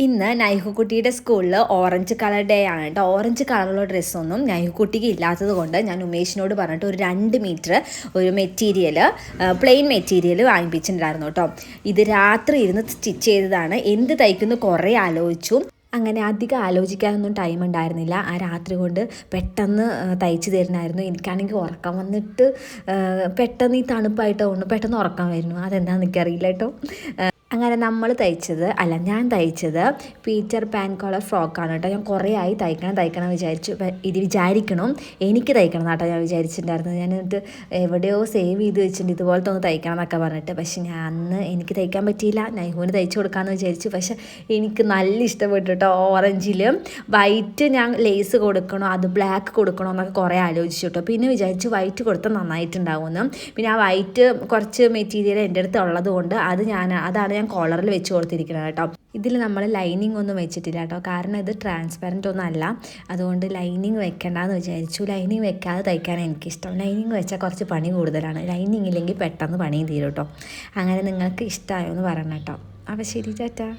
ഇന്ന് നൈഹുക്കുട്ടിയുടെ സ്കൂളിൽ orange colour day ആണ് കേട്ടോ. ഓറഞ്ച് കളറുള്ള ഡ്രസ്സൊന്നും നൈഹുക്കുട്ടിക്ക് ഇല്ലാത്തത് കൊണ്ട് ഞാൻ ഉമേഷിനോട് പറഞ്ഞിട്ട് ഒരു 2 മീറ്റർ ഒരു മെറ്റീരിയൽ പ്ലെയിൻ മെറ്റീരിയൽ വാങ്ങിപ്പിച്ചിട്ടുണ്ടായിരുന്നു കേട്ടോ. ഇത് രാത്രി ഇരുന്ന് സ്റ്റിച്ച് ചെയ്തതാണ്. എന്ത് തയ്ക്കുന്നു കുറേ ആലോചിച്ചു. അങ്ങനെ അധികം ആലോചിക്കാനൊന്നും ടൈം ഉണ്ടായിരുന്നില്ല. ആ രാത്രി കൊണ്ട് പെട്ടെന്ന് തയ്ച്ചു തരുന്നായിരുന്നു. എനിക്കാണെങ്കിൽ ഉറക്കം വന്നിട്ട് പെട്ടെന്ന് ഈ തണുപ്പായിട്ട് കൊണ്ട് പെട്ടെന്ന് ഉറക്കം വരുന്നു. അതെന്താണെന്ന് എനിക്കറിയില്ല കേട്ടോ. അങ്ങനെ ഞാൻ തയ്ച്ചത് പീറ്റർ പാൻ കോളർ ഫ്രോക്കാണ് കേട്ടോ. ഞാൻ കുറേ ആയി തയ്ക്കണം വിചാരിക്കണം എനിക്ക് തയ്ക്കണം കേട്ടോ ഞാൻ വിചാരിച്ചിട്ടുണ്ടായിരുന്നത്. ഞാൻ എന്നിട്ട് എവിടെയോ സേവ് ചെയ്ത് വെച്ചിട്ടുണ്ട് ഇതുപോലത്തെ ഒന്ന് തയ്ക്കണം എന്നൊക്കെ പറഞ്ഞിട്ട്. പക്ഷെ ഞാൻ അന്ന് എനിക്ക് തയ്ക്കാൻ പറ്റിയില്ല. നൈഹുവിന് തയ്ച്ചു കൊടുക്കാമെന്ന് വിചാരിച്ചു. പക്ഷെ എനിക്ക് നല്ല ഇഷ്ടപ്പെട്ടു കേട്ടോ. ഓറഞ്ചിൽ വൈറ്റ് ഞാൻ ലേസ് കൊടുക്കണോ അത് ബ്ലാക്ക് കൊടുക്കണോ എന്നൊക്കെ കുറേ ആലോചിച്ചു കേട്ടോ. പിന്നെ വിചാരിച്ചു വൈറ്റ് കൊടുത്താൽ നന്നായിട്ടുണ്ടാവുമെന്ന്. പിന്നെ ആ വൈറ്റ് കുറച്ച് മെറ്റീരിയൽ എൻ്റെ അടുത്ത് ഉള്ളത് കൊണ്ട് അതാണ് ഞാൻ കോളറിൽ വെച്ച് കൊടുത്തിരിക്കുന്നത് കേട്ടോ. ഇതിൽ നമ്മൾ ലൈനിങ് ഒന്നും വെച്ചിട്ടില്ല കേട്ടോ. കാരണം ഇത് ട്രാൻസ്പെറൻ്റ് ഒന്നും അല്ല. അതുകൊണ്ട് ലൈനിങ് വെക്കേണ്ടെന്ന് വിചാരിച്ചു. ലൈനിങ് വെക്കാതെ തയ്ക്കാൻ എനിക്കിഷ്ടം. ലൈനിങ് വെച്ചാൽ കുറച്ച് പണി കൂടുതലാണ്. ലൈനിങ് ഇല്ലെങ്കിൽ പെട്ടെന്ന് പണിയും തീരും കേട്ടോ. അങ്ങനെ നിങ്ങൾക്ക് ഇഷ്ടമായോ എന്ന് പറയണം കേട്ടോ. അപ്പോൾ ശരി, ടാറ്റാ.